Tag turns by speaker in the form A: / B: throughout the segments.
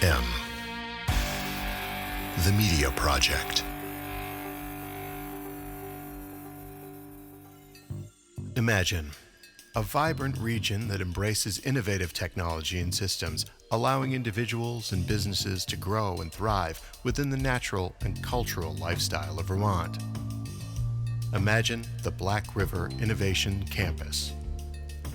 A: M. The Media Project. Imagine a vibrant region that embraces innovative technology and systems, allowing individuals and businesses to grow and thrive within the natural and cultural lifestyle of Vermont. Imagine the Black River Innovation Campus.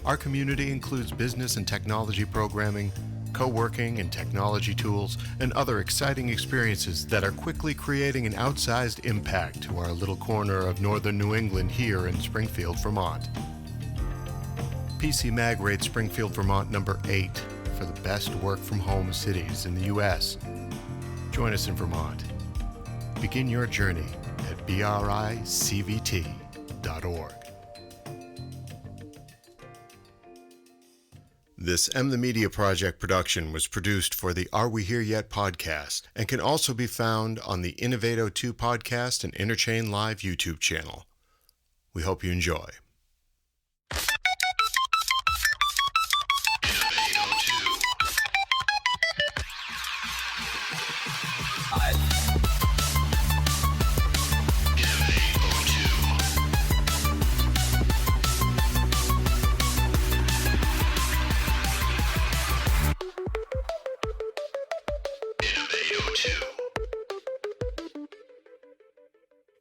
A: Our community includes business and technology programming, co-working and technology tools, and other exciting experiences that are quickly creating an outsized impact to our little corner of northern New England here in Springfield, Vermont. PC Mag rates Springfield, Vermont number 8 for the best work-from-home cities in the U.S. Join us in Vermont. Begin your journey at bricvt.org. This M the Media Project production was produced for the Are We Here Yet podcast and can also be found on the Innovato2 podcast and Interchain Live YouTube channel. We hope you enjoy.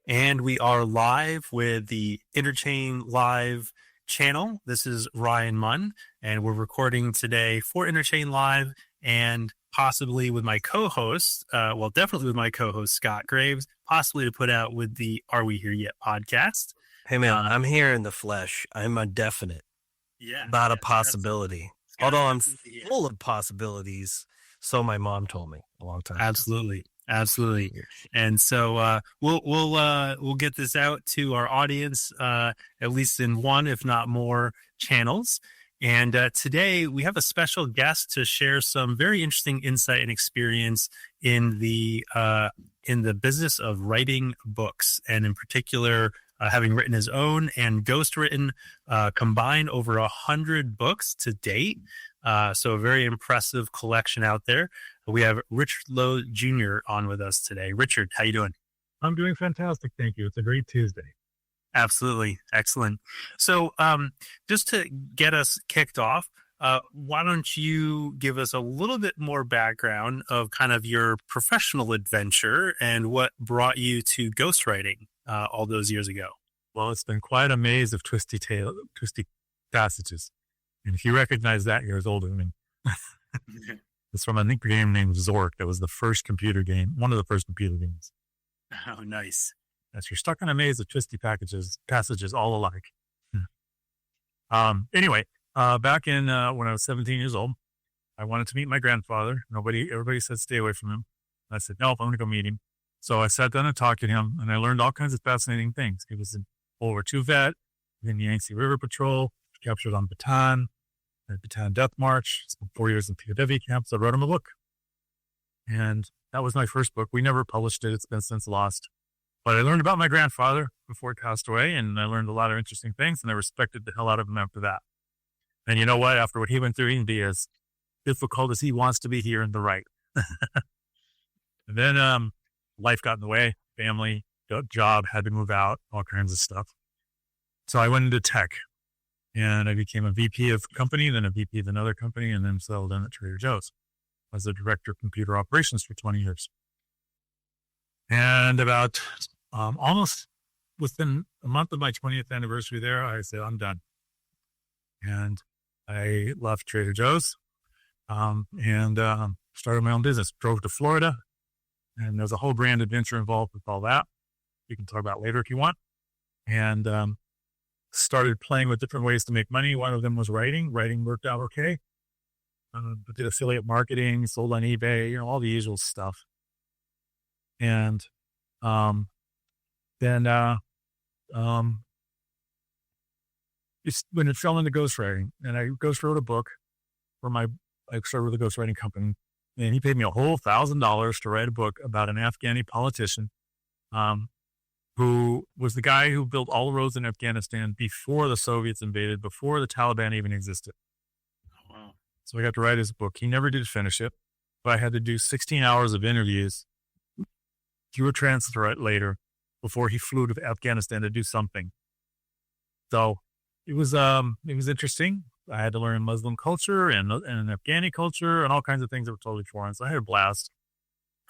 B: And we are live with the Interchain Live channel. This is Ryan Munn, and we're recording today for Interchain Live and possibly with my co-host, definitely with my co-host, Scott Graves, possibly to put out with the Are We Here Yet podcast.
C: Hey, man, I'm here in the flesh. I'm a definite about a possibility. Although I'm full of possibilities, so my mom told me a long time ago.
B: Absolutely. And so we'll get this out to our audience, at least in one, if not more, channels. And today we have a special guest to share some very interesting insight and experience in the business of writing books, and in particular, having written his own and ghostwritten combined over 100 books to date. So a very impressive collection out there. We have Richard Lowe Jr. on with us today. Richard, how you doing?
D: I'm doing fantastic. Thank you. It's a great Tuesday.
B: Absolutely. Excellent. So just to get us kicked off, why don't you give us a little bit more background of kind of your professional adventure and what brought you to ghostwriting all those years ago?
D: Well, it's been quite a maze of twisty passages. And if you recognize that, you're as old as me. It's from, I think, a game named Zork. That was the first computer game, one of the first computer games.
B: Oh, nice.
D: As you're stuck in a maze of twisty passages all alike. Anyway, back in when I was 17 years old, I wanted to meet my grandfather. Everybody said stay away from him. I said, no, I'm going to go meet him. So I sat down and talked to him, and I learned all kinds of fascinating things. He was an World War II vet, in the Yangtze River Patrol, captured on Bataan, Bataan Death March, spent 4 years in POW camps. I wrote him a book. And that was my first book. We never published it. It's been since lost. But I learned about my grandfather before he passed away, and I learned a lot of interesting things, and I respected the hell out of him after that. And you know what? After what he went through, he can be as difficult as he wants to be here in the right. And then life got in the way, family, job, had to move out, all kinds of stuff. So I went into tech. And I became a VP of a company, then a VP of another company, and then settled in at Trader Joe's. I was the director of computer operations for 20 years. And about almost within a month of my 20th anniversary there, I said, I'm done. And I left Trader Joe's and started my own business. Drove to Florida, and there's a whole brand adventure involved with all that. We can talk about later if you want. And started playing with different ways to make money. One of them was writing. Writing worked out okay. Did affiliate marketing, sold on eBay, all the usual stuff. And when it fell into ghostwriting, and I ghostwrote a book I started with a ghostwriting company, and he paid me a whole $1,000 to write a book about an Afghani politician who was the guy who built all the roads in Afghanistan before the Soviets invaded, before the Taliban even existed.
B: Oh, wow.
D: So I got to write his book. He never did finish it. but I had to do 16 hours of interviews through a translator before he flew to Afghanistan to do something. So it was interesting. I had to learn Muslim culture and Afghani culture and all kinds of things that were totally foreign. So I had a blast.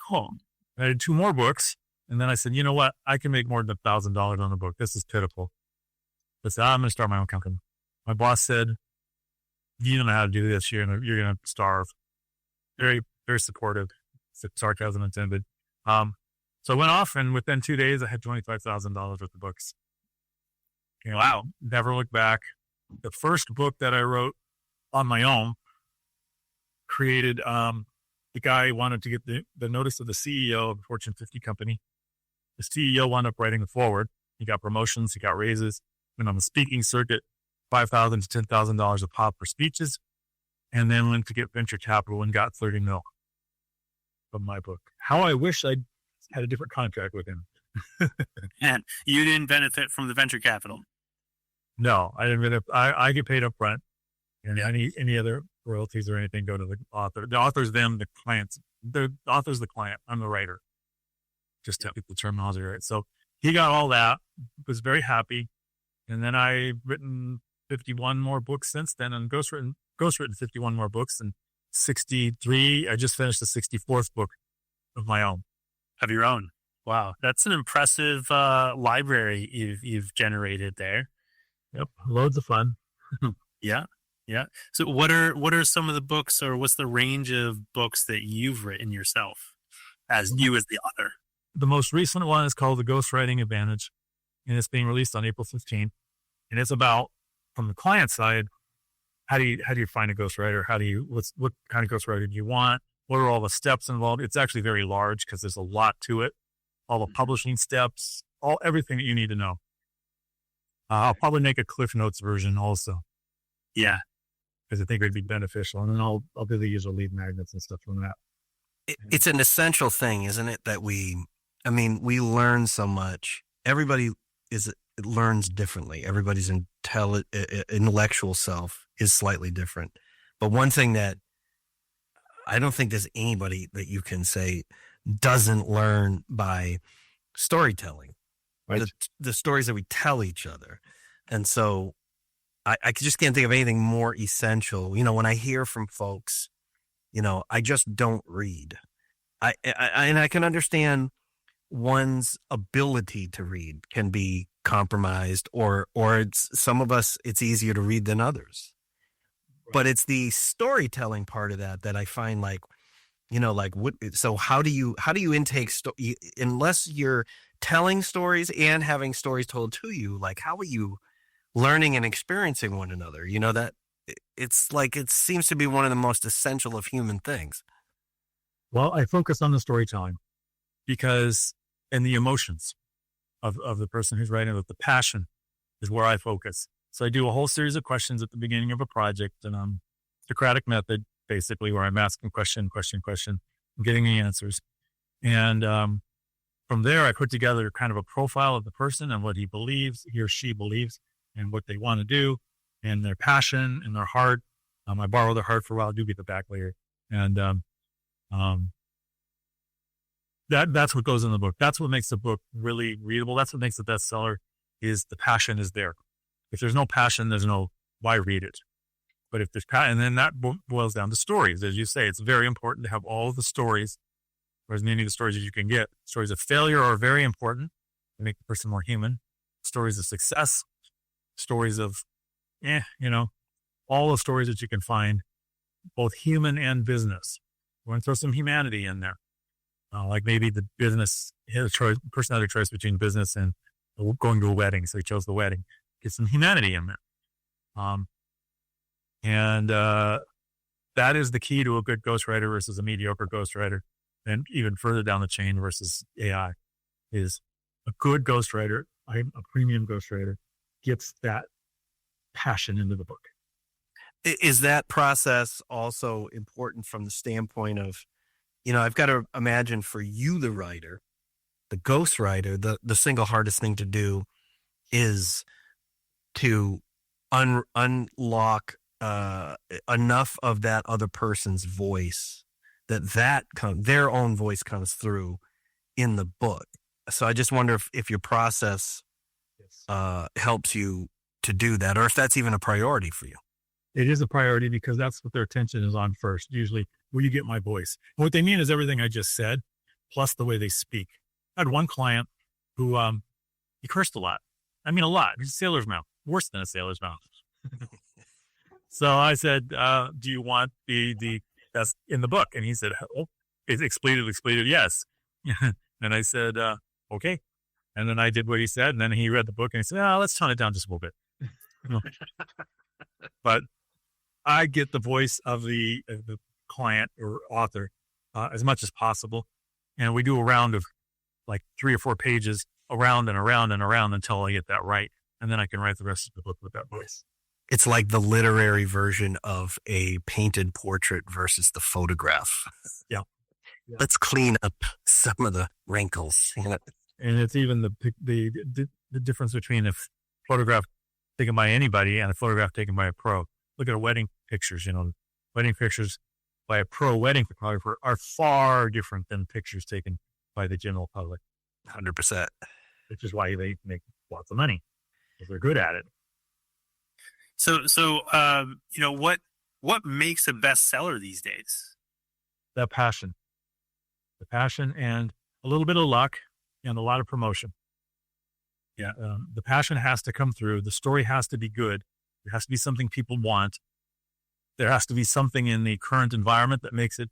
D: Cool. I did 2 more books. And then I said, you know what? I can make more than $1,000 on a book. This is pitiful. I said, I'm going to start my own company. My boss said, you don't know how to do this. You're going to starve. Very, very supportive. Sarcasm intended. So I went off, and within 2 days, I had $25,000 worth of books. Wow. Never looked back. The first book that I wrote on my own created, the guy wanted to get the notice of the CEO of a Fortune 50 company. The CEO wound up writing the forward. He got promotions. He got raises. Went on the speaking circuit, $5,000 to $10,000 a pop for speeches, and then went to get venture capital and got 30 mil from my book. How I wish I had a different contract with him.
B: And you didn't benefit from the venture capital.
D: No, I didn't. I get paid up front, and any other royalties or anything go to the author. The author's them, the clients. The author's the client. I'm the writer. Just to get the terminology right. So he got all that. Was very happy, and then I've written 51 more books since then, and ghostwritten 51 more books, and 63. I just finished the 64th book of my own.
B: Of your own. Wow, that's an impressive library you've generated there.
D: Yep, loads of fun.
B: Yeah. So what are some of the books, or what's the range of books that you've written yourself as you as the author?
D: The most recent one is called The Ghostwriting Advantage, and it's being released on April 15th. And it's about, from the client side, how do you find a ghostwriter? What kind of ghostwriter do you want? What are all the steps involved? It's actually very large because there's a lot to it. All the publishing steps, everything that you need to know. I'll probably make a Cliff Notes version also.
B: Yeah.
D: Because I think it would be beneficial. And then I'll do the usual lead magnets and stuff from that.
C: It's an essential thing, isn't it? That we learn so much. Everybody learns differently. Everybody's intellectual self is slightly different. But one thing that I don't think there's anybody that you can say doesn't learn by storytelling, right? The stories that we tell each other. And so I just can't think of anything more essential. When I hear from folks, I just don't read. And I can understand one's ability to read can be compromised, or some of us, it's easier to read than others. But it's the storytelling part of that I find so how do you intake unless you're telling stories and having stories told to you, how are you learning and experiencing one another? That it seems to be one of the most essential of human things.
D: Well, I focus on the storytelling and the emotions of the person who's writing it. The passion is where I focus. So I do a whole series of questions at the beginning of a project, and Socratic method, basically, where I'm asking question, and getting the answers. And from there, I put together kind of a profile of the person and what he or she believes, and what they want to do, and their passion and their heart. I borrow their heart for a while. I do get the back later. And that's what goes in the book. That's what makes the book really readable. That's what makes the bestseller, is the passion is there. If there's no passion, there's no why read it. But if there's passion, and then that boils down to stories. As you say, it's very important to have all of the stories, or as many of the stories as you can get. Stories of failure are very important to make the person more human. Stories of success, stories of, all the stories that you can find, both human and business. We're going to throw some humanity in there. Like maybe the business, person had a choice between business and going to a wedding, so he chose the wedding. Get some humanity in there. And that is the key to a good ghostwriter versus a mediocre ghostwriter, and even further down the chain versus AI, is a good ghostwriter, a premium ghostwriter, gets that passion into the book.
C: Is that process also important from the standpoint of, I've got to imagine for you, the writer, the ghostwriter, the single hardest thing to do is to unlock enough of that other person's voice their own voice comes through in the book. So I just wonder if your process helps you to do that, or if that's even a priority for you.
D: It is a priority because that's what their attention is on first. Usually, will you get my voice? And what they mean is everything I just said, plus the way they speak. I had one client who, he cursed a lot. I mean, a lot. He's a sailor's mouth, worse than a sailor's mouth. So I said, do you want the best in the book? And he said, oh, it's expletive, yes. And I said, okay. And then I did what he said. And then he read the book and he said, let's tone it down just a little bit. But I get the voice of the client or author as much as possible. And we do a round of like 3 or 4 pages around and around and around until I get that right. And then I can write the rest of the book with that voice.
C: It's like the literary version of a painted portrait versus the photograph.
D: Yeah.
C: Let's clean up some of the wrinkles.
D: And it's even the difference between a photograph taken by anybody and a photograph taken by a pro. Look at wedding pictures, wedding pictures by a pro wedding photographer are far different than pictures taken by the general public.
C: 100%.
D: Which is why they make lots of money, because they're good at it.
B: So what makes a bestseller these days?
D: The passion and a little bit of luck and a lot of promotion.
B: Yeah.
D: The passion has to come through. The story has to be good. There has to be something people want. There has to be something in the current environment that makes it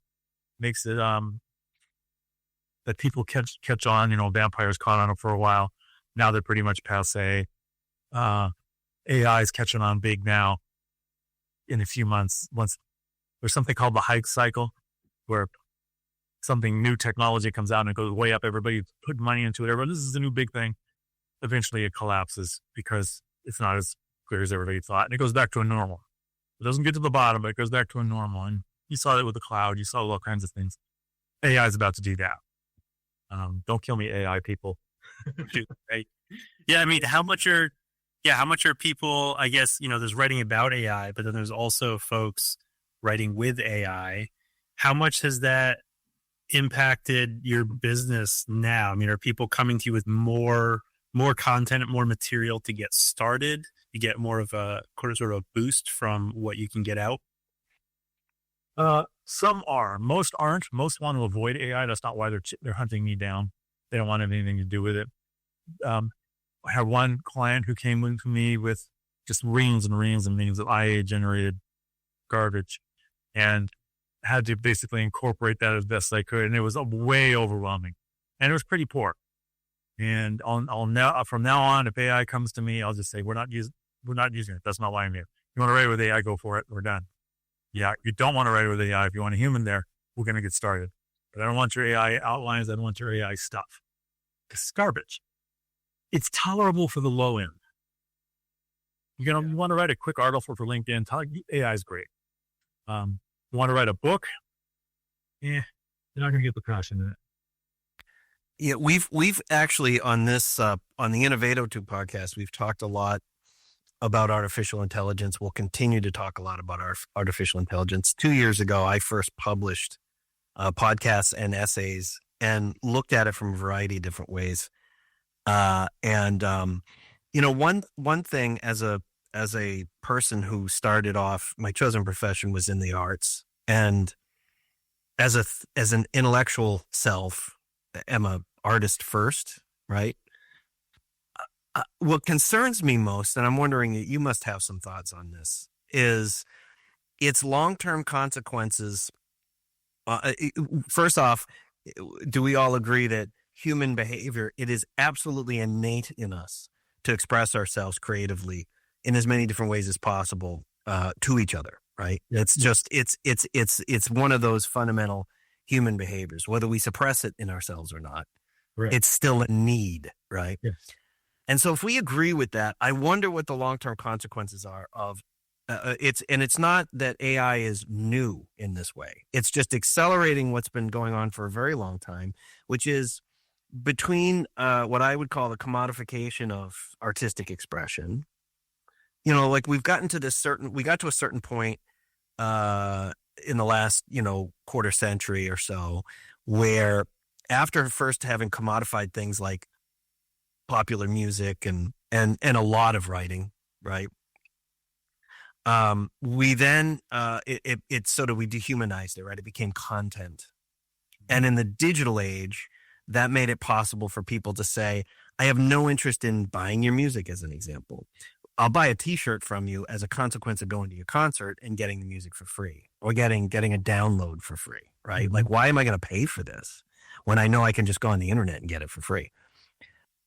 D: that people catch on. Vampires caught on it for a while. Now they're pretty much passé. AI is catching on big now. In a few months, once there's something called the hype cycle, where something new technology comes out and it goes way up. Everybody put money into it. This is a new big thing. Eventually it collapses because it's not as clear as everybody thought. And it goes back to a normal. It doesn't get to the bottom, but it goes back to a normal. And you saw that with the cloud. You saw all kinds of things. AI is about to do that. Don't kill me, AI people.
B: Yeah. I mean, how much are people, I guess, there's writing about AI, but then there's also folks writing with AI. How much has that impacted your business now? I mean, are people coming to you with more content, more material to get started? You get more of a sort of a boost from what you can get out?
D: Some are. Most aren't. Most want to avoid AI. That's not why they're hunting me down. They don't want anything to do with it. I had one client who came into me with just reams and reams and reams of IA-generated garbage, and had to basically incorporate that as best I could. And it was way overwhelming, and it was pretty poor. And from now on, if AI comes to me, I'll just say, we're not using it. That's not why I'm here. You want to write with AI, go for it. We're done. Yeah. You don't want to write with AI. If you want a human there, we're going to get started. But I don't want your AI outlines. I don't want your AI stuff. It's garbage. It's tolerable for the low end. You want to write a quick article for LinkedIn. AI is great. You want to write a book? You're not going to get the passion in it.
C: Yeah, we've actually on this on the Innovato2 podcast, we've talked a lot about artificial intelligence. We'll continue to talk a lot about artificial intelligence. 2 years ago, I first published podcasts and essays and looked at it from a variety of different ways. One thing as a person who started off, my chosen profession was in the arts, and as an intellectual self, am a artist first, right? What concerns me most, and I'm wondering, you must have some thoughts on this, is its long-term consequences. First off, do we all agree that human behavior, it is absolutely innate in us to express ourselves creatively in as many different ways as possible to each other, right? It's just, it's one of those fundamental human behaviors, whether we suppress it in ourselves or not.
D: Right.
C: It's still a need, right?
D: Yes.
C: And so if we agree with that, I wonder what the long-term consequences are of it's not that AI is new in this way. It's just accelerating what's been going on for a very long time, which is between what I would call the commodification of artistic expression. Like we got to a certain point in the last, quarter century or so, where after first having commodified things like popular music and a lot of writing, right? We then, we dehumanized it, right? It became content. And in the digital age, that made it possible for people to say, I have no interest in buying your music, as an example. I'll buy a t-shirt from you as a consequence of going to your concert and getting the music for free, or getting a download for free, right?
D: Mm-hmm.
C: Like, why am I going to pay for this when I know I can just go on the internet and get it for free?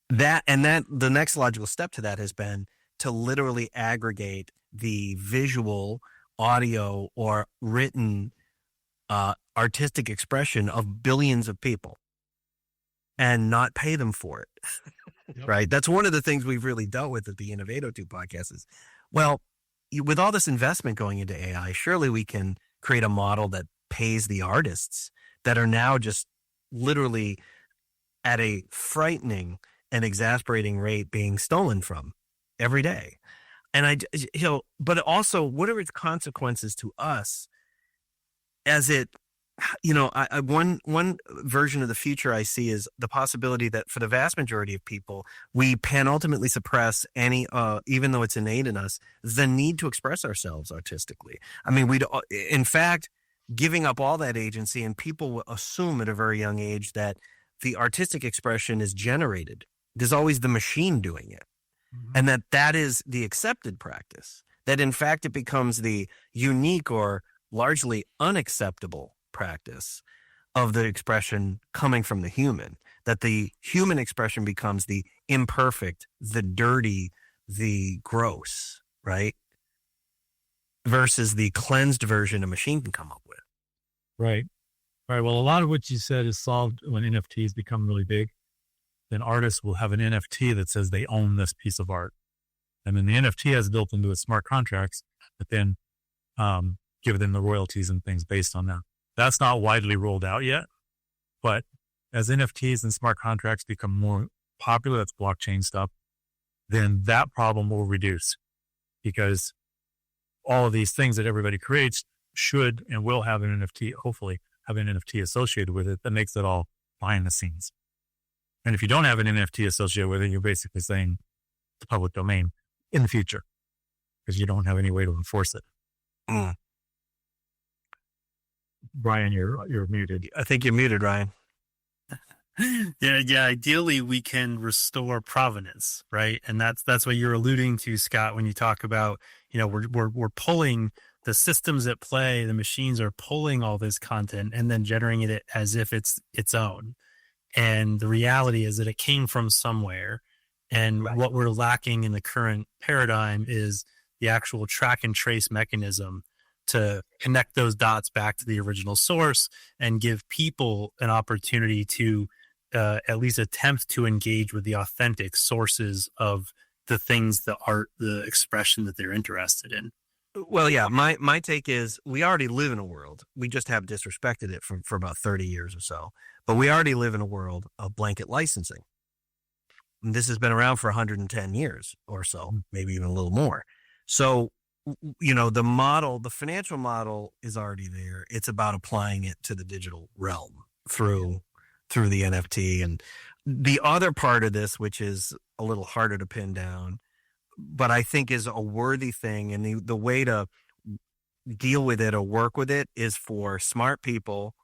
C: The next logical step to that has been to literally aggregate the visual, audio, or written artistic expression of billions of people and not pay them for it. Yep. Right. That's one of the things we've really dealt with at the Innovato2 podcast is, well, with all this investment going into AI, surely we can create a model that pays the artists that are now just literally at a frightening and exasperating rate being stolen from every day. And but also, what are its consequences to us as it, one version of the future I see is the possibility that for the vast majority of people, we penultimately suppress any, even though it's innate in us, the need to express ourselves artistically. I mean, in fact, giving up all that agency, and people will assume at a very young age that the artistic expression is generated. There's always the machine doing it. Mm-hmm. And that is the accepted practice, that in fact it becomes the unique or largely unacceptable practice of the expression coming from the human, that the human expression becomes the imperfect, the dirty, the gross, right? Versus the cleansed version a machine can come up with.
D: Right. Well, a lot of what you said is solved when NFTs become really big. Then artists will have an NFT that says they own this piece of art. And then the NFT has built into its smart contracts that then give them the royalties and things based on that. That's not widely rolled out yet, but as NFTs and smart contracts become more popular, that's blockchain stuff, then that problem will reduce, because all of these things that everybody creates should and will have an NFT, hopefully have an NFT associated with it that makes it all behind the scenes. And if you don't have an NFT associated with it, you're basically saying it's public domain in the future, because you don't have any way to enforce it.
C: Mm.
D: Brian, you're muted.
C: I think you're muted, Ryan.
B: Yeah. Ideally, we can restore provenance, right? And that's what you're alluding to, Scott, when you talk about, we're pulling the systems at play, the machines are pulling all this content and then generating it as if it's its own. And the reality is that it came from somewhere. And right. What we're lacking in the current paradigm is the actual track and trace mechanism to connect those dots back to the original source and give people an opportunity to at least attempt to engage with the authentic sources of the things, the art, the expression that they're interested in.
C: Well, yeah, my take is we already live in a world. We just have disrespected it for about 30 years or so. But we already live in a world of blanket licensing. And this has been around for 110 years or so, maybe even a little more. So, the financial model is already there. It's about applying it to the digital realm through the NFT. And the other part of this, which is a little harder to pin down, but I think is a worthy thing, and the way to deal with it or work with it is for smart people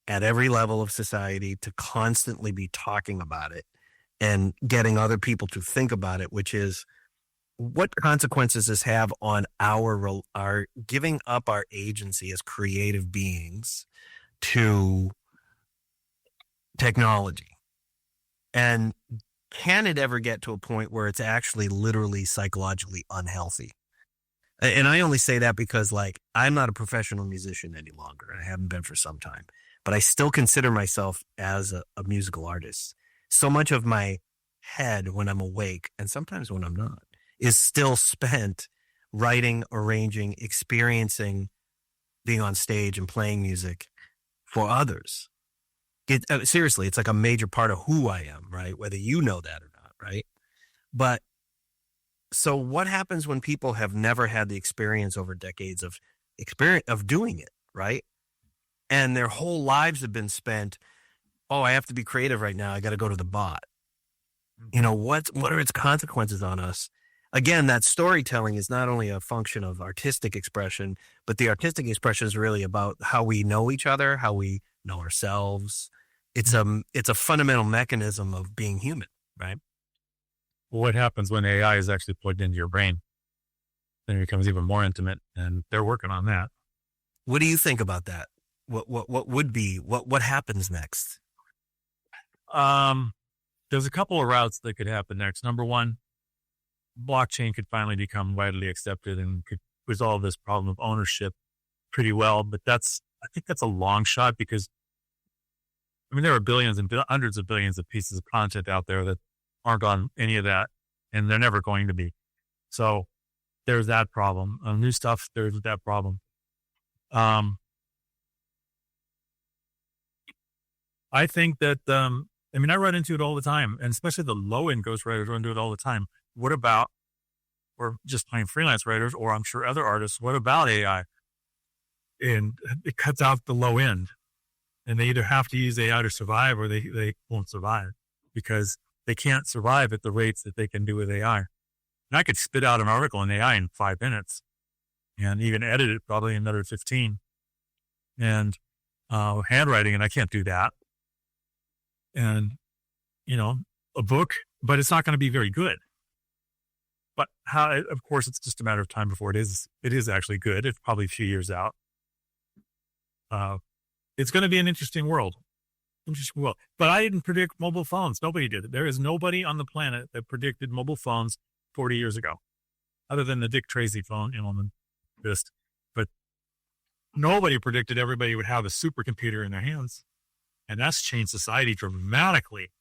C: at every level of society to constantly be talking about it and getting other people to think about it, which is what consequences does have on our giving up our agency as creative beings to technology. And can it ever get to a point where it's actually literally psychologically unhealthy? And I only say that because, I'm not a professional musician any longer, and I haven't been for some time, but I still consider myself as a musical artist. So much of my head when I'm awake, and sometimes when I'm not, is still spent writing, arranging, experiencing, being on stage and playing music for others. Seriously, it's like a major part of who I am, right? Whether you know that or not, right? But so what happens when people have never had the experience over decades of doing it, right? And their whole lives have been spent, oh, I have to be creative right now. I got to go to the bot. You know, what are its consequences on us? Again, that storytelling is not only a function of artistic expression, but the artistic expression is really about how we know each other, how we know ourselves. It's a fundamental mechanism of being human, right?
D: Well, what happens when AI is actually plugged into your brain? Then it becomes even more intimate, and they're working on that.
C: What do you think about that? What happens next?
D: There's a couple of routes that could happen next. Number one, blockchain could finally become widely accepted and could resolve this problem of ownership pretty well. But I think that's a long shot, because I mean, there are billions and hundreds of billions of pieces of content out there that aren't on any of that, and they're never going to be. So there's that problem. New stuff, there's that problem. I think that, I mean, I run into it all the time, and especially the low-end ghostwriters run into it all the time. What about, or just plain freelance writers, or I'm sure other artists, what about AI? And it cuts out the low end, and they either have to use AI to survive, or they won't survive, because they can't survive at the rates that they can do with AI. And I could spit out an article in AI in 5 minutes and even edit it probably in another 15. And handwriting, and I can't do that. And, you know, a book, but it's not going to be very good. But of course, it's just a matter of time before it is actually good. It's probably a few years out. It's going to be an interesting world. But I didn't predict mobile phones. Nobody did it. There is nobody on the planet that predicted mobile phones 40 years ago, other than the Dick Tracy phone, you know, on the wrist. But nobody predicted everybody would have a supercomputer in their hands. And that's changed society dramatically.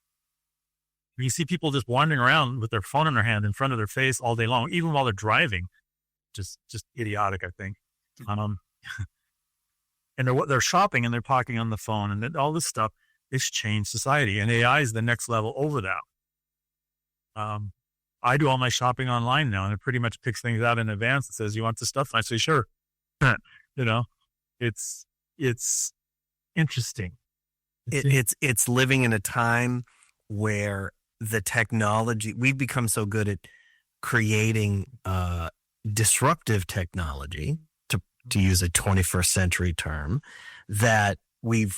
D: You see people just wandering around with their phone in their hand in front of their face all day long, even while they're driving. Just idiotic, I think. And they're shopping and they're talking on the phone, and then all this stuff. It's changed society, and AI is the next level over that. I do all my shopping online now, and it pretty much picks things out in advance and says, "You want this stuff?" And I say, "Sure." You know, it's interesting.
C: It's living in a time where the technology, we've become so good at creating disruptive technology, to use a 21st century term, that we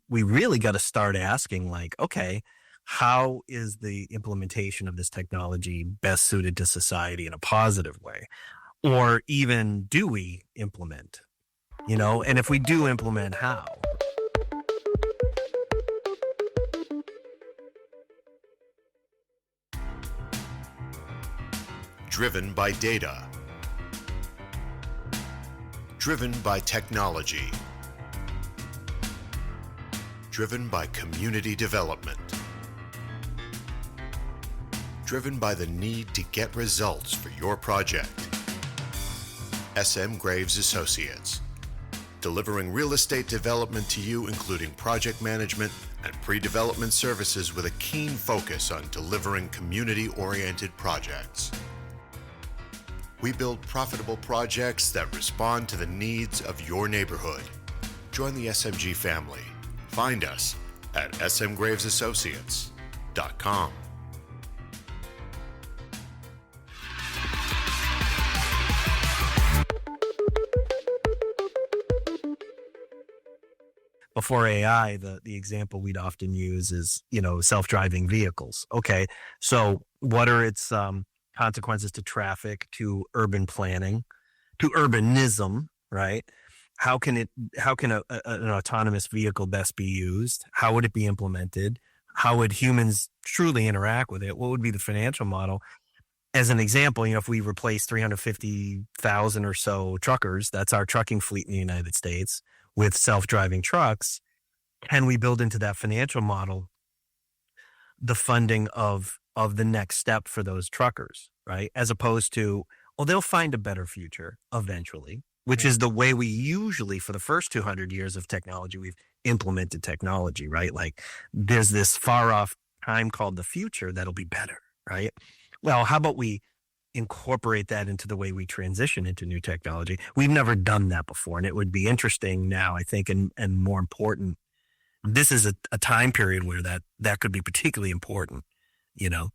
C: really got to start asking, like, okay, how is the implementation of this technology best suited to society in a positive way? Or even, do we implement, you know, and if we do implement, how?
A: Driven by data. Driven by technology. Driven by community development. Driven by the need to get results for your project. SM Graves Associates. Delivering real estate development to you, including project management and pre-development services, with a keen focus on delivering community-oriented projects. We build profitable projects that respond to the needs of your neighborhood. Join the SMG family. Find us at smgravesassociates.com.
C: Before AI, the example we'd often use is, you know, self-driving vehicles. Okay, so what are its consequences to traffic, to urban planning, to urbanism, right? How can an autonomous vehicle best be used? How would it be implemented? How would humans truly interact with it? What would be the financial model? As an example, you know, if we replace 350,000 or so truckers, that's our trucking fleet in the United States, with self-driving trucks, can we build into that financial model the funding of the next step for those truckers, right? As opposed to, well, they'll find a better future eventually, which is the way we usually, for the first 200 years of technology, we've implemented technology, right? Like, there's this far off time called the future that'll be better, right? Well, how about we incorporate that into the way we transition into new technology. We've never done that before, and it would be interesting now, I think, and more important. This is a time period where that could be particularly important, you know.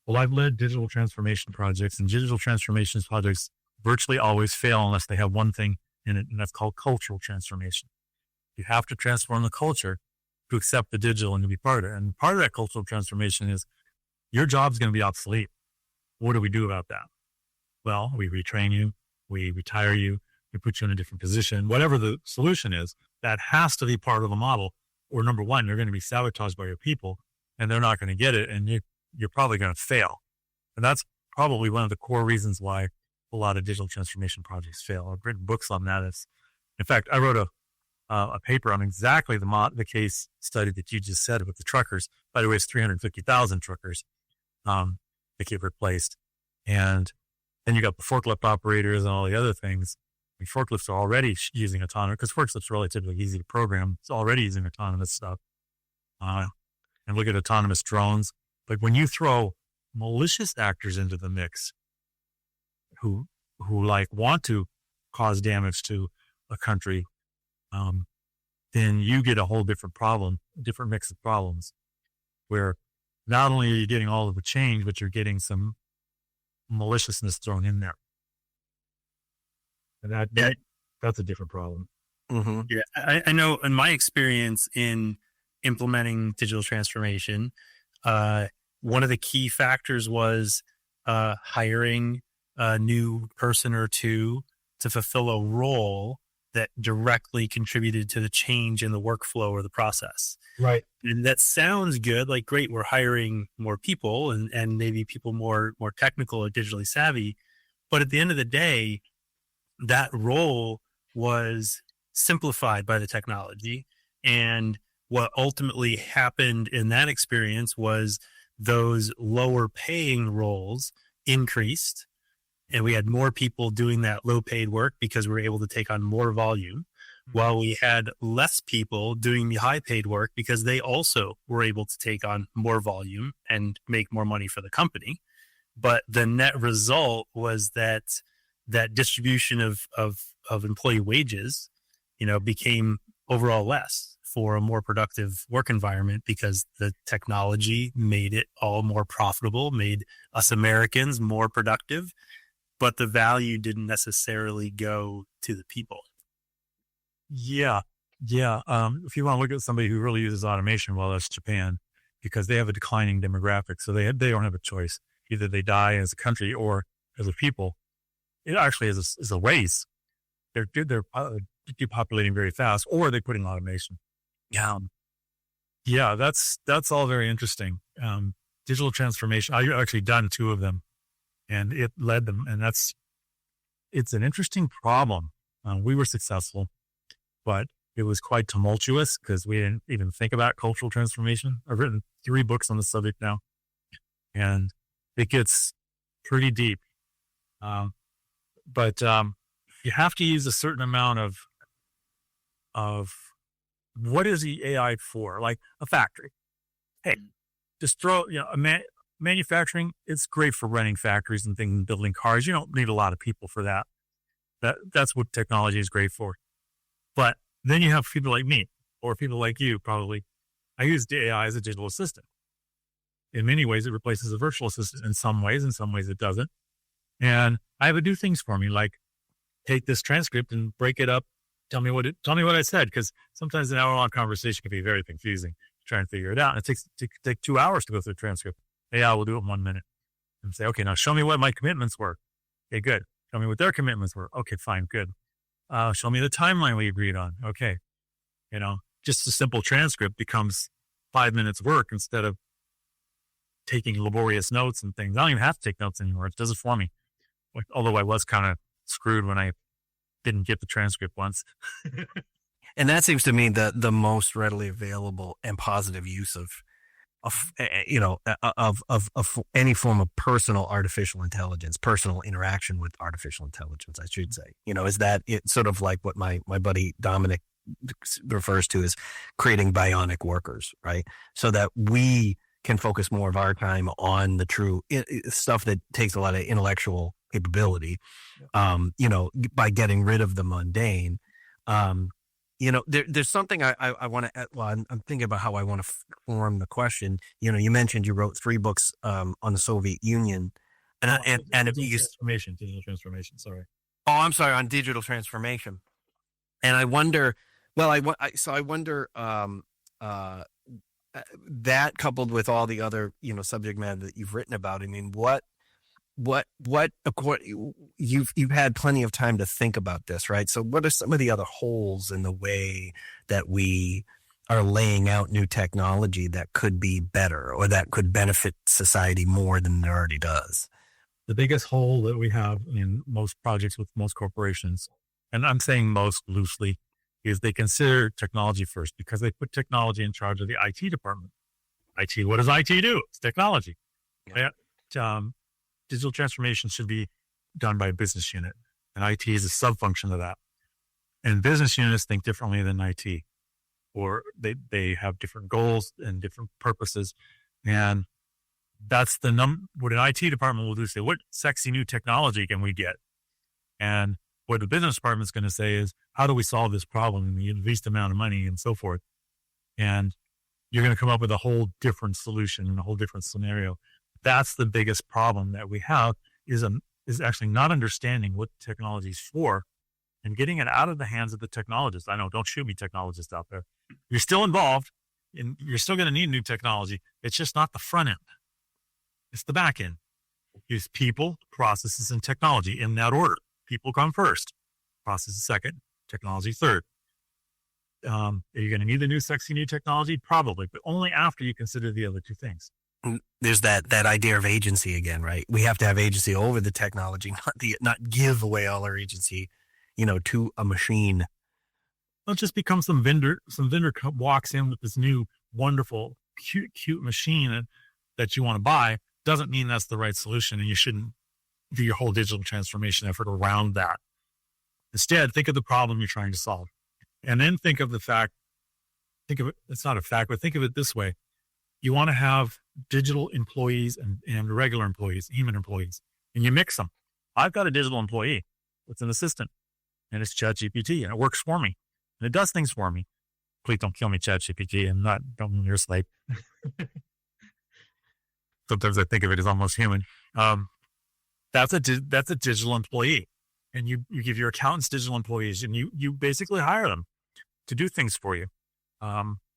D: Well, I've led digital transformation projects, and digital transformation projects virtually always fail unless they have one thing in it, and that's called cultural transformation. You have to transform the culture to accept the digital and to be part of it. And part of that cultural transformation is your job's going to be obsolete. What do we do about that? Well, we retrain you, we retire you, we put you in a different position. Whatever the solution is, that has to be part of the model. Or number one, you're going to be sabotaged by your people, and they're not going to get it, and you're probably going to fail. And that's probably one of the core reasons why a lot of digital transformation projects fail. I've written books on that. In fact, I wrote a paper on exactly the case study that you just said with the truckers. By the way, it's 350,000 truckers that get replaced. And then you got the forklift operators and all the other things. I mean, forklifts are already using autonomous, because forklifts are relatively easy to program. It's already using autonomous stuff. And look at autonomous drones. But when you throw malicious actors into the mix who like want to cause damage to a country, then you get a whole different problem, a different mix of problems, where not only are you getting all of the change, but you're getting some maliciousness thrown in there. And that's a different problem.
C: Mm-hmm.
B: Yeah, I know in my experience in implementing digital transformation, one of the key factors was hiring a new person or two to fulfill a role that directly contributed to the change in the workflow or the process.
D: Right.
B: And that sounds good. Like, great, we're hiring more people and maybe people more technical or digitally savvy. But at the end of the day, that role was simplified by the technology. And what ultimately happened in that experience was those lower paying roles increased, and we had more people doing that low paid work because we were able to take on more volume, while we had less people doing the high paid work because they also were able to take on more volume and make more money for the company. But the net result was that distribution of employee wages, became overall less for a more productive work environment, because the technology made it all more profitable, made us Americans more productive, but the value didn't necessarily go to the people.
D: Yeah. If you want to look at somebody who really uses automation, well, that's Japan, because they have a declining demographic. So they don't have a choice. Either they die as a country or as a people. It actually is a race. They're depopulating very fast, or they put in automation. Yeah, that's all very interesting. Digital transformation. I've actually done 2 of them, and it led them. And it's an interesting problem. We were successful, but it was quite tumultuous because we didn't even think about cultural transformation. I've written 3 books on the subject now, and it gets pretty deep. But you have to use a certain amount of what is the AI for? Like a factory. Hey, just throw, manufacturing, it's great for running factories and things and building cars. You don't need a lot of people for that. That's what technology is great for. But then you have people like me, or people like you probably. I use the AI as a digital assistant. In many ways, it replaces a virtual assistant in some ways it doesn't. And I have it do things for me, like take this transcript and break it up. Tell me what I said, because sometimes an hour-long conversation can be very confusing. Trying to figure it out, and it takes 2 hours to go through the transcript. AI will do it in 1 minute and say, okay, now show me what my commitments were. Okay, good. Show me what their commitments were. Okay, fine, good. Show me the timeline we agreed on. Okay, just a simple transcript becomes 5 minutes work instead of taking laborious notes and things. I don't even have to take notes anymore. It does it for me. Although I was kind of screwed when I didn't get the transcript once.
C: And that seems to me the most readily available and positive use of any form of personal artificial intelligence, personal interaction with artificial intelligence, I should say. Is that it's sort of like what my buddy Dominic refers to as creating bionic workers, right? So that we can focus more of our time on the true stuff that takes a lot of intellectual capability, by getting rid of the mundane. There's something I want to, well, I'm thinking about how I want to form the question. You mentioned you wrote 3 books on the Soviet Union.
D: Digital transformation. Sorry.
C: Oh, I'm sorry, on digital transformation. And I wonder, I wonder, that coupled with all the other, subject matter that you've written about, I mean, you've had plenty of time to think about this, right? So what are some of the other holes in the way that we are laying out new technology that could be better or that could benefit society more than it already does?
D: The biggest hole that we have in most projects with most corporations, and I'm saying most loosely, is they consider technology first because they put technology in charge of the IT department. IT, what does IT do? It's technology. Yeah. Digital transformation should be done by a business unit, and IT is a sub-function of that. And business units think differently than IT, or they have different goals and different purposes. And that's what an IT department will do is say, what sexy new technology can we get? And what the business department is going to say is, how do we solve this problem in the least amount of money and so forth? And you're going to come up with a whole different solution and a whole different scenario. That's the biggest problem that we have is actually not understanding what technology is for and getting it out of the hands of the technologists. I know, don't shoot me, technologists out there. You're still involved and you're still going to need new technology. It's just not the front end. It's the back end. Use people, processes, and technology in that order. People come first, processes second, technology third. Are you going to need the new sexy new technology? Probably, but only after you consider the other 2 things.
C: There's that idea of agency again, right? We have to have agency over the technology, not give away all our agency, to a machine.
D: Well, it just becomes some vendor walks in with this new, wonderful, cute machine that you want to buy. Doesn't mean that's the right solution, and you shouldn't do your whole digital transformation effort around that. Instead, think of the problem you're trying to solve, and then think of it's not a fact, but think of it this way. You want to have digital employees and regular employees, human employees, and you mix them. I've got a digital employee. It's an assistant, and it's ChatGPT, and it works for me, and it does things for me. Please don't kill me, ChatGPT, and don't mean your slave. Sometimes I think of it as almost human. That's a digital employee, and you give your accountants digital employees, and you basically hire them to do things for you.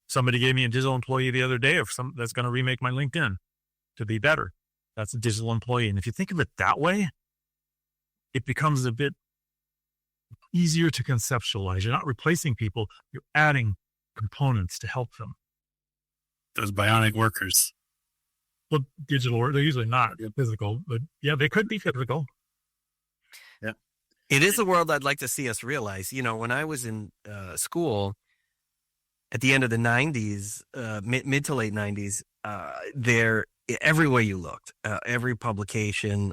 D: Somebody gave me a digital employee the other day that's going to remake my LinkedIn to be better. That's a digital employee, and if you think of it that way, it becomes a bit easier to conceptualize. You're not replacing people; you're adding components to help them.
B: Those bionic workers.
D: Well, digital, they're usually not physical, but yeah, they could be physical.
C: Yeah. It is a world I'd like to see us realize. When I was in school at the end of the 90s, mid to late 90s, everywhere you looked, every publication,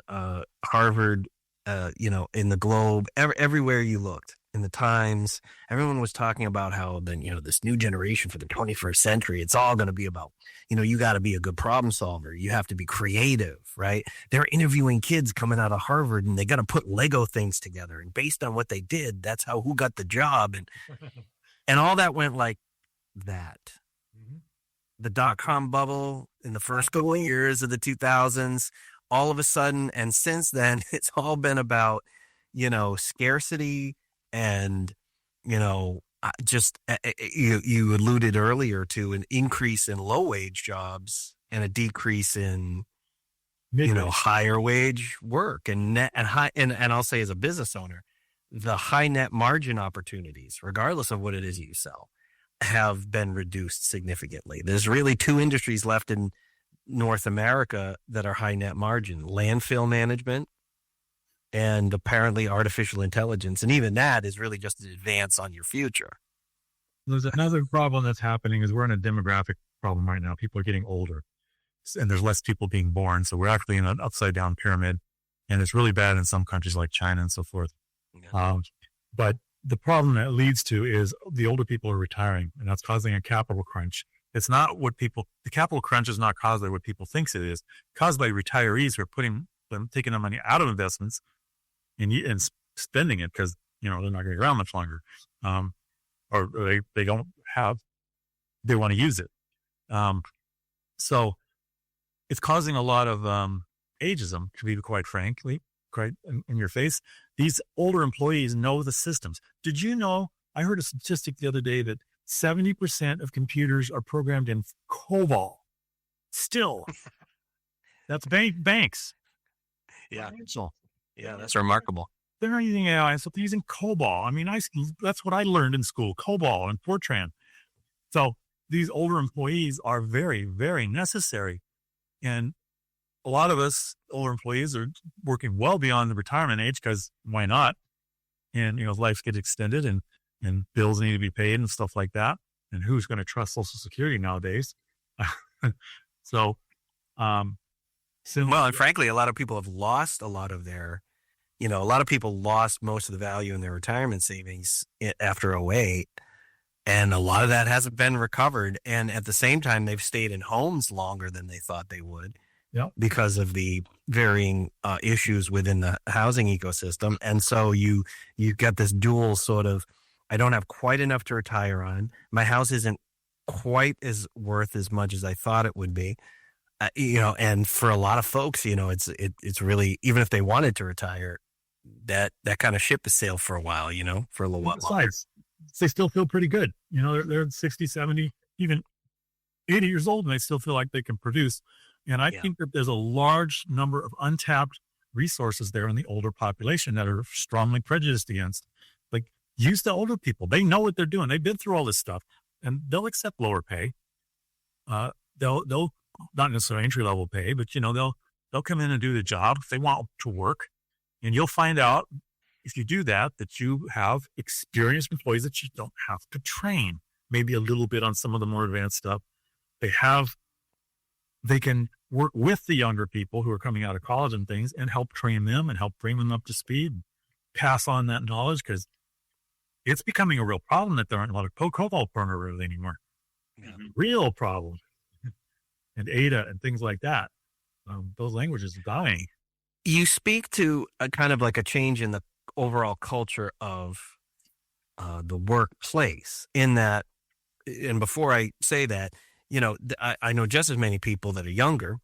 C: Harvard, in the Globe, everywhere you looked, in the Times, everyone was talking about how this new generation for the 21st century, it's all going to be about, you got to be a good problem solver. You have to be creative, right? They're interviewing kids coming out of Harvard and they got to put Lego things together. And based on what they did, that's who got the job. And all that went like that. Mm-hmm. The dot-com bubble in the first couple of years of the 2000s, all of a sudden, and since then, it's all been about, scarcity. And, just you alluded earlier to an increase in low wage jobs and a decrease in, higher wage work and I'll say as a business owner, the high net margin opportunities, regardless of what it is you sell, have been reduced significantly. There's really 2 industries left in North America that are high net margin: landfill management and apparently artificial intelligence. And even that is really just an advance on your future.
D: There's another problem that's happening is we're in a demographic problem right now. People are getting older and there's less people being born. So we're actually in an upside down pyramid, and it's really bad in some countries like China and so forth. Yeah. But the problem that leads to is the older people are retiring, and that's causing a capital crunch. It's not what the capital crunch is not caused by what people thinks it is, caused by retirees who are taking their money out of investments and spending it because, they're not going to be around much longer. Or they don't have, they want to use it. So it's causing a lot of ageism, to be quite frankly, quite in your face. These older employees know the systems. Did you know, I heard a statistic the other day that 70% of computers are programmed in COBOL. Still. That's banks.
C: Yeah.
D: Financial.
C: Yeah, that's remarkable.
D: They're not using AI, so they're using COBOL. I mean, that's what I learned in school, COBOL and Fortran. So these older employees are very, very necessary. And a lot of us older employees are working well beyond the retirement age because why not? And, life gets extended and bills need to be paid and stuff like that. And who's going to trust Social Security nowadays? So,
C: well, and frankly, a lot of people have lost a lot of their, a lot of people lost most of the value in their retirement savings after '08. And a lot of that hasn't been recovered. And at the same time, they've stayed in homes longer than they thought they would.
D: Yep.
C: Because of the varying issues within the housing ecosystem. And so you got this dual sort of, I don't have quite enough to retire on. My house isn't quite as worth as much as I thought it would be. And for a lot of folks, it's really, even if they wanted to retire, that kind of ship has sailed for a while, for a little while.
D: Besides, they still feel pretty good. They're 60, 70, even 80 years old, and they still feel like they can produce. And I think that there's a large number of untapped resources there in the older population that are strongly prejudiced against. Like, use the older people. They know what they're doing. They've been through all this stuff, and they'll accept lower pay. They'll not necessarily entry level pay, but they'll come in and do the job if they want to work. And you'll find out if you do that you have experienced employees that you don't have to train. Maybe a little bit on some of the more advanced stuff. They can work with the younger people who are coming out of college and things and help train them and help bring them up to speed, and pass on that knowledge, because it's becoming a real problem that there aren't a lot of COBOL programmers anymore. Yeah. Real problem. And Ada and things like that. Those languages are dying.
C: You speak to a kind of like a change in the overall culture of the workplace in that, and before I say that, I know just as many people that are younger,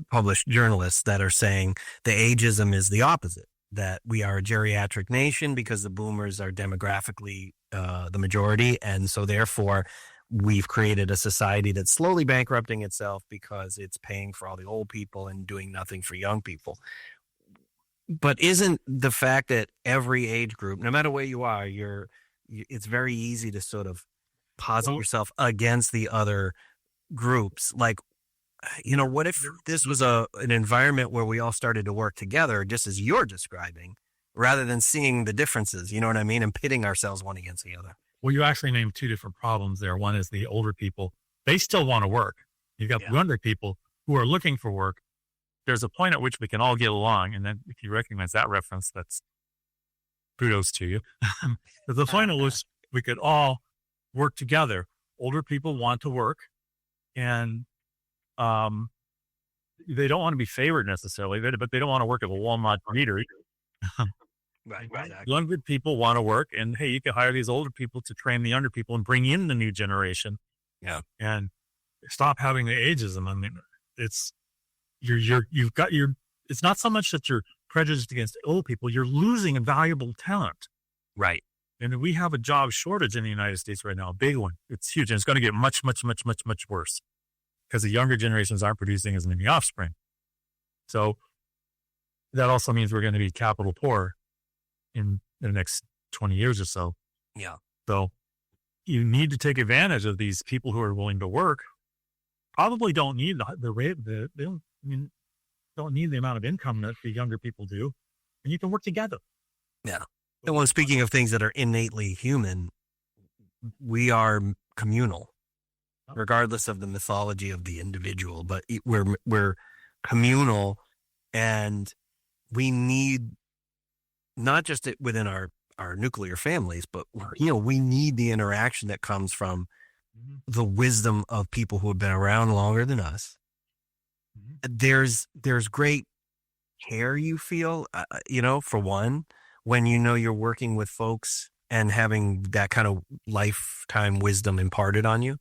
C: published journalists that are saying the ageism is the opposite, that we are a geriatric nation because the boomers are demographically the majority. And so therefore we've created a society that's slowly bankrupting itself because it's paying for all the old people and doing nothing for young people. But isn't the fact that every age group, no matter where you are, it's very easy to sort of posit yourself against the other groups? Like, what if this was an environment where we all started to work together, just as you're describing, rather than seeing the differences, you know what I mean, and pitting ourselves one against the other?
D: Well, you actually named two different problems there. One is the older people. They still want to work. You've got the younger people who are looking for work. There's a point at which we can all get along. And then if you recognize that reference, that's kudos to you. There's a point at which we could all work together. Older people want to work, and they don't want to be favored necessarily, but they don't want to work at a Walmart greeter.
C: Right.
D: Younger people want to work, and hey, you can hire these older people to train the younger people and bring in the new generation.
C: Yeah,
D: and stop having the ageism. I mean, it's it's not so much that you're prejudiced against old people; you're losing a valuable talent.
C: Right.
D: And we have a job shortage in the United States right now, a big one. It's huge, and it's going to get much, much, much, much, much worse because the younger generations aren't producing as many offspring. So that also means we're going to be capital poor in the next 20 years or so.
C: Yeah.
D: So you need to take advantage of these people who are willing to work. Probably don't need the rate. Don't need the amount of income that the younger people do, and you can work together.
C: Yeah. And when speaking of things that are innately human, we are communal, regardless of the mythology of the individual. But we're communal, and we need not just within our nuclear families, but we need the interaction that comes from the wisdom of people who have been around longer than us. There's great care you feel, for one, when you know you're working with folks and having that kind of lifetime wisdom imparted on you.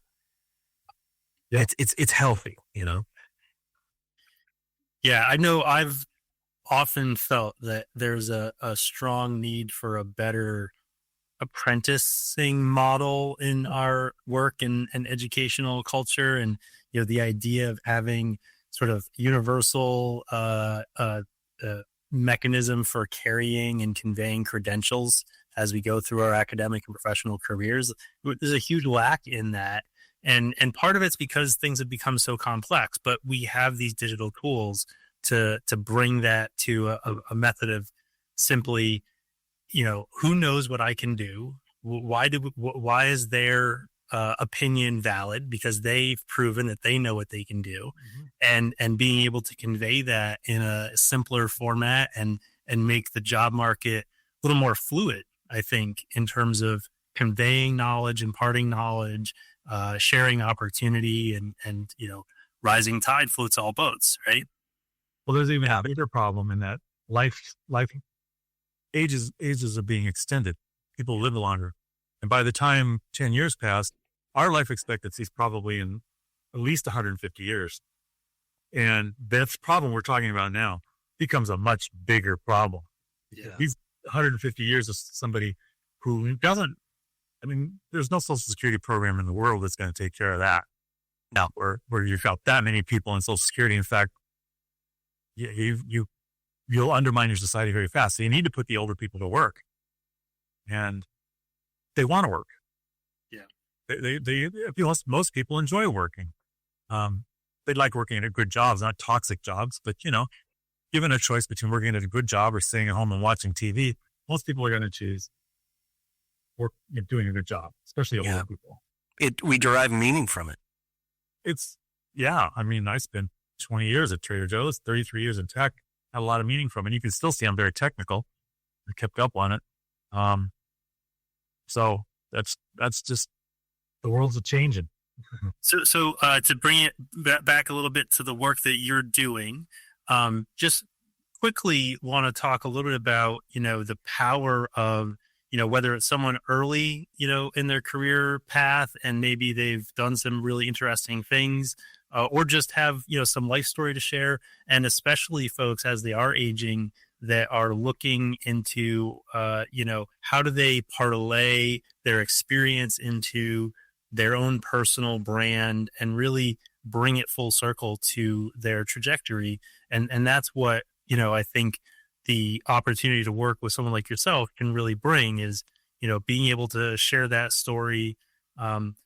C: Yeah. It's healthy,
B: Yeah, I know I've often felt that there's a strong need for a better apprenticing model in our work and educational culture. And, the idea of having sort of universal mechanism for carrying and conveying credentials as we go through our academic and professional careers. There's a huge lack in that. And part of it's because things have become so complex, but we have these digital tools to bring that to a method of simply, who knows what I can do? Why is their opinion valid? Because they've proven that they know what they can do, and being able to convey that in a simpler format and make the job market a little more fluid, I think, in terms of conveying knowledge, imparting knowledge, sharing opportunity, and rising tide floats all boats, right?
D: Well, there's even a bigger problem in that life ages are being extended. People live longer. And by the time 10 years pass, our life expectancy is probably in at least 150 years. And that problem we're talking about now becomes a much bigger problem.
B: Yeah.
D: These 150 years of somebody who doesn't, there's no social security program in the world that's going to take care of that.
C: No.
D: Where you've got that many people in social security. In fact, you'll undermine your society very fast. So you need to put the older people to work, and they want to work. Yeah. Most people enjoy working. They like working at good jobs, not toxic jobs, but given a choice between working at a good job or staying at home and watching TV, most people are going to choose work, doing a good job, especially older people.
C: We derive meaning from it.
D: I spent 20 years at Trader Joe's, 33 years in tech, had a lot of meaning from it. You can still see I'm very technical. I kept up on it. So that's just, the world's a changing.
B: So to bring it back a little bit to the work that you're doing, just quickly want to talk a little bit about, the power of, whether it's someone early, in their career path and maybe they've done some really interesting things, or just have, some life story to share. And especially folks as they are aging that are looking into, how do they parlay their experience into their own personal brand and really bring it full circle to their trajectory. And that's what, I think the opportunity to work with someone like yourself can really bring is, being able to share that story.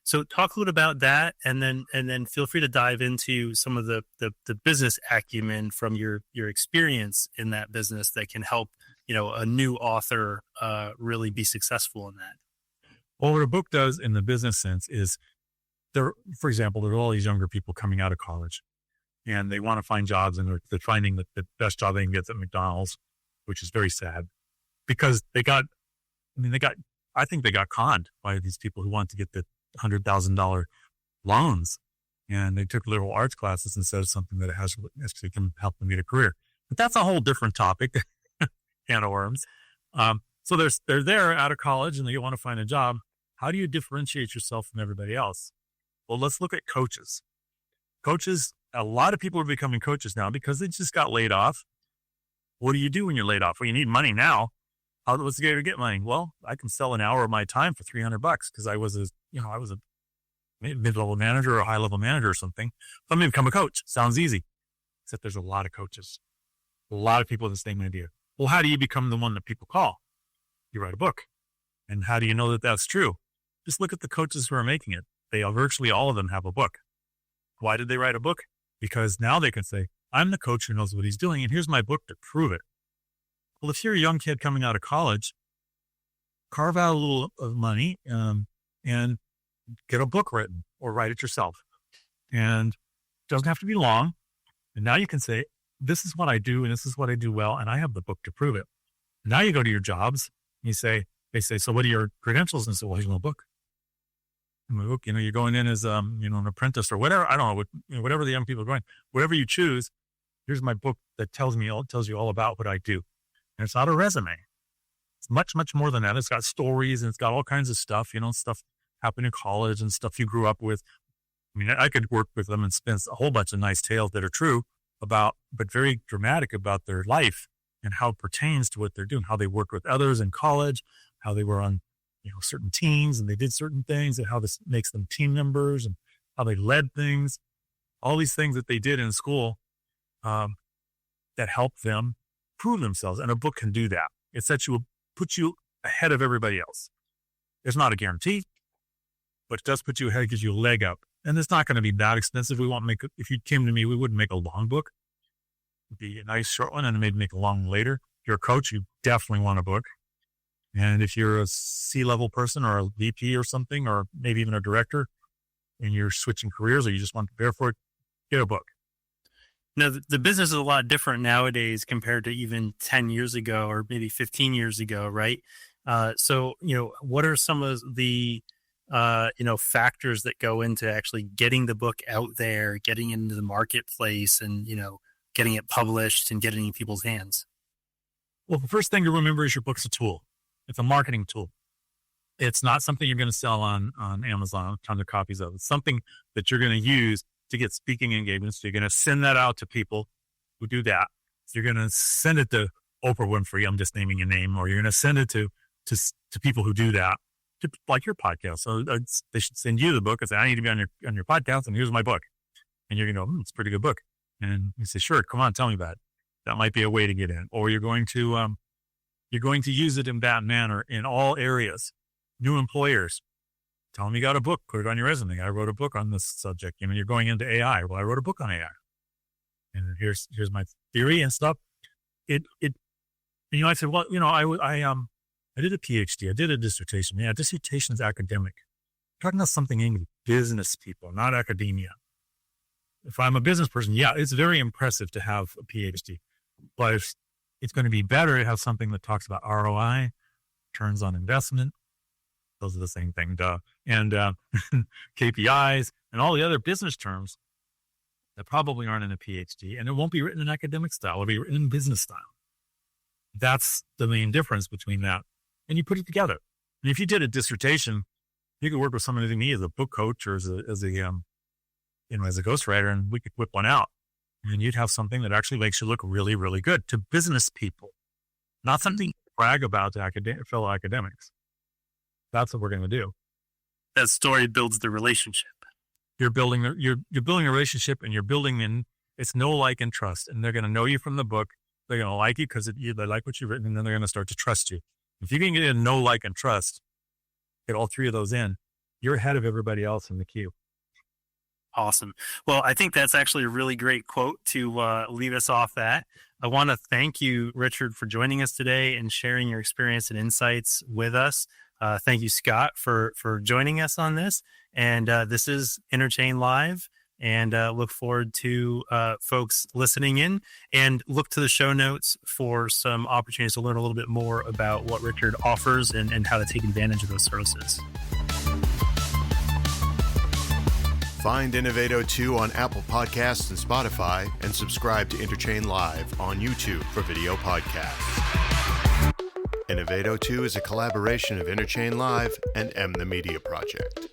B: So talk a little about that, and then feel free to dive into some of the business acumen from your experience in that business that can help, a new author really be successful in that.
D: Well, what a book does in the business sense is for example, there are all these younger people coming out of college and they want to find jobs, and they're finding the best job they can get at McDonald's, which is very sad because I think they got conned by these people who want to get the $100,000 loans, and they took liberal arts classes instead of something that actually can help them get a career. But that's a whole different topic, can of worms. So they're there out of college and they want to find a job. How do you differentiate yourself from everybody else? Well, let's look at coaches. Coaches, a lot of people are becoming coaches now because they just got laid off. What do you do when you're laid off? Well, you need money now. What's the way to get money? Well, I can sell an hour of my time for $300 because I was a mid-level manager or a high-level manager or something. So I'm going to become a coach. Sounds easy. Except there's a lot of coaches. A lot of people with the same idea. Well, how do you become the one that people call? You write a book. And how do you know that that's true? Just look at the coaches who are making it. Virtually all of them have a book. Why did they write a book? Because now they can say, I'm the coach who knows what he's doing, and here's my book to prove it. Well, if you're a young kid coming out of college, carve out a little of money and get a book written or write it yourself. And it doesn't have to be long. And now you can say, this is what I do, and this is what I do well, and I have the book to prove it. Now you go to your jobs, and they say, so what are your credentials? And say, well, here's my book. look, you're going in as, an apprentice or whatever. I don't know, whatever the young people are going, whatever you choose, here's my book that tells you all about what I do. And it's not a resume. It's much, much more than that. It's got stories and it's got all kinds of stuff, stuff happened in college and stuff you grew up with. I mean, I could work with them and spin a whole bunch of nice tales that are true but very dramatic about their life and how it pertains to what they're doing, how they worked with others in college, how they were on, certain teams and they did certain things and how this makes them team members and how they led things, all these things that they did in school that helped them prove themselves. And a book can do that. It puts you ahead of everybody else. It's not a guarantee, but it does put you ahead, gives you a leg up. And it's not going to be that expensive. If you came to me, we wouldn't make a long book. It'd be a nice short one and maybe make a long one later. If you're a coach, you definitely want a book. And if you're a C-level person or a VP or something, or maybe even a director, and you're switching careers or you just want to prepare for it, get a book.
B: The business is a lot different nowadays compared to even 10 years ago or maybe 15 years ago, right? So, what are some of the, factors that go into actually getting the book out there, getting into the marketplace and, getting it published and getting it in people's hands?
D: Well, the first thing to remember is your book's a tool. It's a marketing tool. It's not something you're going to sell on Amazon, tons of copies of. It's something that you're going to use to get speaking engagements. So you're going to send that out to people who do that. So you're going to send it to Oprah Winfrey. I'm just naming a name. Or you're going to send it to people who do that, like your podcast. So they should send you the book and say, I need to be on your podcast and here's my book. And you're going to go, it's a pretty good book. And you say, sure, come on, tell me about it. That might be a way to get in. Or you're going to use it in that manner in all areas. New employers, tell them you got a book, put it on your resume. I wrote a book on this subject. You're going into AI. Well, I wrote a book on AI. And here's my theory and stuff. I said, well, I did a PhD. I did a dissertation. Yeah, dissertation is academic. I'm talking about something in business people, not academia. If I'm a business person, yeah, it's very impressive to have a PhD. But it's going to be better to have something that talks about ROI, returns on investment. Those are the same thing, duh. And KPIs and all the other business terms that probably aren't in a PhD. And it won't be written in academic style. It'll be written in business style. That's the main difference between that. And you put it together. And if you did a dissertation, you could work with somebody like me as a book coach or as a ghostwriter, and we could whip one out. And you'd have something that actually makes you look really, really good to business people, not something to brag about to fellow academics. That's what we're going to do.
B: That story builds the relationship.
D: You're building a relationship, and you're building in. It's know, like, and trust, and they're going to know you from the book. They're going to like you because they like what you've written, and then they're going to start to trust you. If you can get in know, like, and trust, get all three of those in, you're ahead of everybody else in the queue.
B: Awesome. Well, I think that's actually a really great quote to leave us off at. I want to thank you, Richard, for joining us today and sharing your experience and insights with us. Thank you, Scott, for joining us on this. And this is Interchain Live. And look forward to folks listening in, and look to the show notes for some opportunities to learn a little bit more about what Richard offers and how to take advantage of those services.
A: Find Innovato 2 on Apple Podcasts and Spotify, and subscribe to Interchain Live on YouTube for video podcasts. Innovato 2 is a collaboration of Interchain Live and M the Media Project.